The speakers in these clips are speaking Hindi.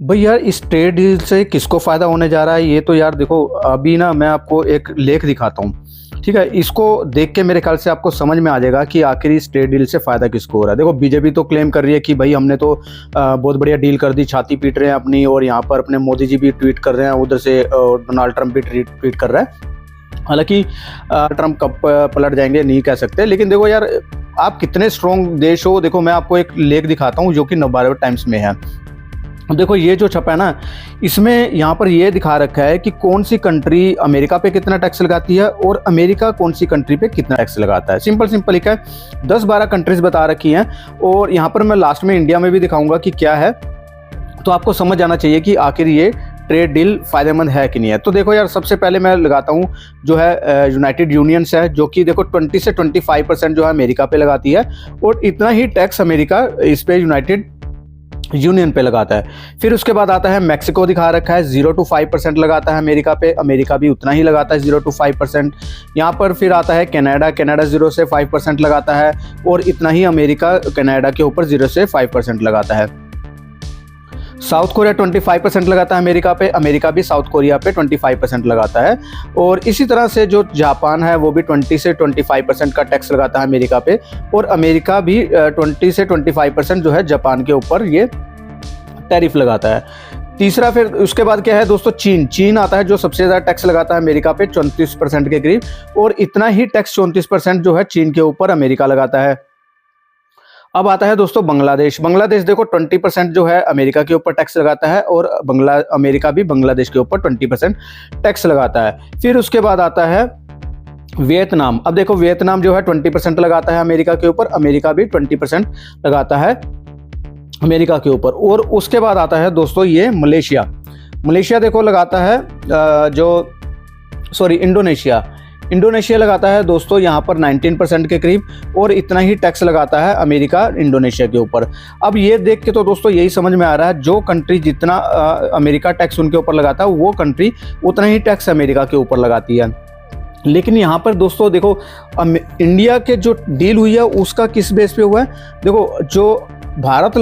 भाई यार, इस ट्रेड डील से किसको फ़ायदा होने जा रहा है ये तो यार देखो, अभी ना मैं आपको एक लेख दिखाता हूँ। ठीक है, इसको देख के मेरे ख्याल से आपको समझ में आ जाएगा कि आखिर इस ट्रेड डील से फ़ायदा किसको हो रहा है। देखो, बीजेपी तो क्लेम कर रही है कि भाई हमने तो बहुत बढ़िया डील कर दी, छाती पीट रहे हैं अपनी, और यहाँ पर अपने मोदी जी भी ट्वीट कर रहे हैं, उधर से डोनाल्ड ट्रंप भी ट्वीट कर रहा है। हालांकि ट्रंप कब पलट जाएंगे नहीं कह सकते, लेकिन देखो यार, आप कितने स्ट्रॉन्ग देश हो। देखो, मैं आपको एक लेख दिखाता हूँ जो कि नवभारत टाइम्स में है। देखो, ये जो छपा है ना, इसमें यहाँ पर ये दिखा रखा है कि कौन सी कंट्री अमेरिका पे कितना टैक्स लगाती है और अमेरिका कौन सी कंट्री पे कितना टैक्स लगाता है। सिंपल लिखा है, 10-12 कंट्रीज बता रखी हैं, और यहाँ पर मैं लास्ट में इंडिया में भी दिखाऊंगा कि क्या है, तो आपको समझ जाना चाहिए कि आखिर ये ट्रेड डील फायदेमंद है कि नहीं है। तो देखो यार, सबसे पहले मैं लगाता हूँ जो है यूनाइटेड यूनियंस है, जो कि देखो 20 से 25% जो है अमेरिका पे लगाती है, और इतना ही टैक्स अमेरिका इस पे यूनाइटेड यूनियन पे लगाता है। फिर उसके बाद आता है मैक्सिको, दिखा रखा है 0 to 5% लगाता है अमेरिका पे, अमेरिका भी उतना ही लगाता है 0 to 5%। यहाँ पर फिर आता है कनाडा, कनाडा 0 से 5% लगाता है, और इतना ही अमेरिका कनाडा के ऊपर 0 से 5% लगाता है। साउथ कोरिया 25% लगाता है अमेरिका पे, अमेरिका भी साउथ कोरिया पे 25% लगाता है। और इसी तरह से जो जापान है वो भी 20 से 25% का टैक्स लगाता है अमेरिका पे, और अमेरिका भी 20 से 25% जो है जापान के ऊपर ये टैरिफ लगाता है। तीसरा, फिर उसके बाद क्या है दोस्तों, चीन आता है, जो सबसे ज़्यादा टैक्स लगाता है अमेरिका पे 34% के करीब, और इतना ही टैक्स 34% जो है चीन के ऊपर अमेरिका लगाता है। अब आता है दोस्तों बांग्लादेश। बांग्लादेश देखो 20% जो है अमेरिका के ऊपर टैक्स लगाता है, और अमेरिका भी बांग्लादेश के ऊपर 20% टैक्स लगाता है। फिर उसके बाद आता है वियतनाम। अब देखो, वियतनाम जो है 20% लगाता है अमेरिका के ऊपर, अमेरिका भी 20% लगाता है अमेरिका के ऊपर। और उसके बाद आता है दोस्तों ये मलेशिया। मलेशिया देखो लगाता है इंडोनेशिया लगाता है दोस्तों यहाँ पर 19% के करीब, और इतना ही टैक्स लगाता है अमेरिका इंडोनेशिया के ऊपर। अब ये देख के तो दोस्तों यही समझ में आ रहा है, जो कंट्री जितना अमेरिका टैक्स उनके ऊपर लगाता है, वो कंट्री उतना ही टैक्स अमेरिका के ऊपर लगाती है। लेकिन यहाँ पर दोस्तों देखो, इंडिया के जो डील हुई है उसका किस बेस पे हुआ है। देखो, जो भारत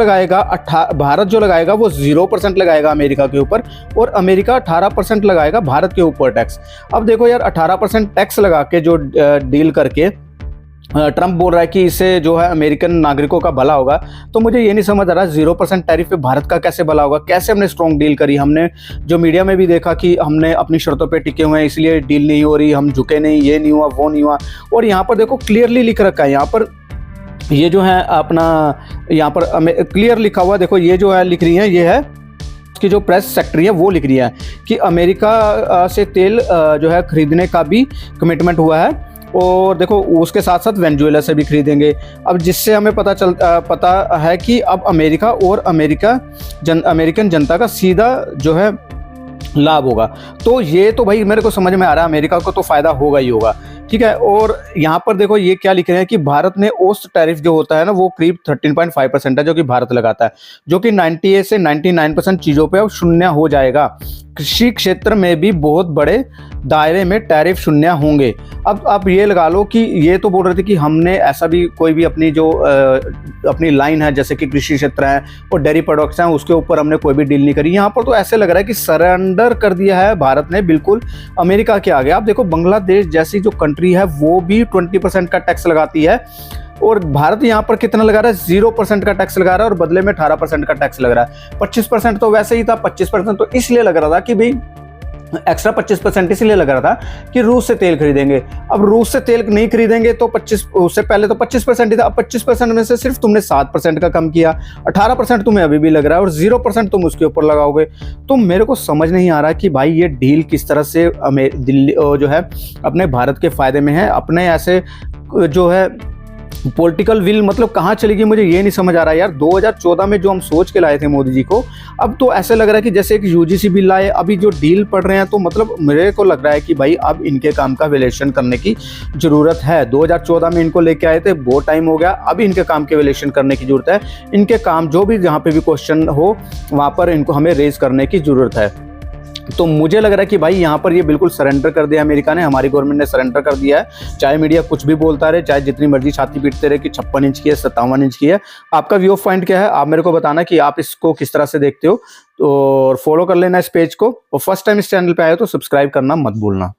जो लगाएगा वो 0% लगाएगा अमेरिका के ऊपर, और अमेरिका 18% लगाएगा भारत के ऊपर टैक्स। अब देखो यार, 18% टैक्स लगा के जो डील करके ट्रंप बोल रहा है कि इससे जो है अमेरिकन नागरिकों का भला होगा, तो मुझे ये नहीं समझ आ रहा 0% टैरिफ पे भारत का कैसे भला होगा। कैसे हमने स्ट्रॉन्ग डील करी, हमने जो मीडिया में भी देखा कि हमने अपनी शर्तों पे टिके हुए हैं, इसलिए डील नहीं हो रही, हम झुके नहीं, ये नहीं हुआ, वो नहीं हुआ। और यहाँ पर देखो क्लियरली लिख रखा है, यहाँ पर ये जो है अपना, यहाँ पर क्लियर लिखा हुआ, देखो ये जो है लिख रही है, ये है कि जो प्रेस सेक्रेटरी है वो लिख रही है कि अमेरिका से तेल जो है खरीदने का भी कमिटमेंट हुआ है, और देखो उसके साथ साथ वेनेजुएला से भी खरीदेंगे। अब जिससे हमें पता है कि अब अमेरिका और अमेरिकन जनता का सीधा जो है लाभ होगा। तो ये तो भाई मेरे को समझ में आ रहा है, अमेरिका को तो फायदा होगा ही होगा। ठीक है, और यहाँ पर देखो ये क्या लिख रहे हैं कि भारत ने औसत टैरिफ जो होता है ना, वो करीब 13.5% है जो कि भारत लगाता है, जो कि 98 से 99% चीज़ों पे अब शून्य हो जाएगा। कृषि क्षेत्र में भी बहुत बड़े दायरे में टैरिफ शून्य होंगे। अब आप ये लगा लो कि ये तो बोल रहे थे कि हमने ऐसा भी कोई भी अपनी जो अपनी लाइन है, जैसे कि कृषि क्षेत्र है और डेयरी प्रोडक्ट्स हैं, उसके ऊपर हमने कोई भी डील नहीं करी। यहाँ पर तो ऐसे लग रहा है कि सरेंडर कर दिया है भारत ने बिल्कुल अमेरिका के आगे। आप देखो, बांग्लादेश जैसी जो कंट्री है वो भी 20% का टैक्स लगाती है, और भारत यहाँ पर कितना लगा रहा है, 0% का टैक्स लगा रहा है, और बदले में 18% का टैक्स लग रहा है। 25% तो वैसे ही था, 25% तो इसलिए लग रहा था कि भाई एक्स्ट्रा 25% इसलिए लग रहा था कि रूस से तेल खरीदेंगे। अब रूस से तेल नहीं खरीदेंगे तो उससे पहले तो 25% ही था, अब 25% में से सिर्फ तुमने 7% का कम किया, 18% तुम्हें अभी भी लग रहा है, और 0% तुम उसके ऊपर लगाओगे। तो मेरे को समझ नहीं आ रहा कि भाई ये डील किस तरह से दिल्ली जो है अपने भारत के फायदे में है। अपने ऐसे जो है पॉलिटिकल विल मतलब कहाँ चली गई, मुझे ये नहीं समझ आ रहा है यार। 2014 में जो हम सोच के लाए थे मोदी जी को, अब तो ऐसे लग रहा है कि जैसे एक यूजीसी बिल लाए, अभी जो डील पढ़ रहे हैं, तो मतलब मेरे को लग रहा है कि भाई अब इनके काम का वैल्यूएशन करने की ज़रूरत है। 2014 में इनको लेके आए थे, बहुत टाइम हो गया, अब इनके काम के वैल्यूएशन करने की ज़रूरत है। इनके काम जो भी जहाँ पे भी क्वेश्चन हो वहाँ पर इनको हमें रेज करने की ज़रूरत है। तो मुझे लग रहा है कि भाई यहाँ पर ये बिल्कुल सरेंडर कर दिया अमेरिका ने, हमारी गवर्नमेंट ने सरेंडर कर दिया है। चाहे मीडिया कुछ भी बोलता रहे, चाहे जितनी मर्जी छाती पीटते रहे कि 56 इंच की है, 57 इंच की है। आपका व्यू ऑफ पॉइंट क्या है, आप मेरे को बताना कि आप इसको किस तरह से देखते हो। तो फॉलो कर लेना इस पेज को, और फर्स्ट टाइम इस चैनल पे आए हो तो सब्सक्राइब करना मत भूलना।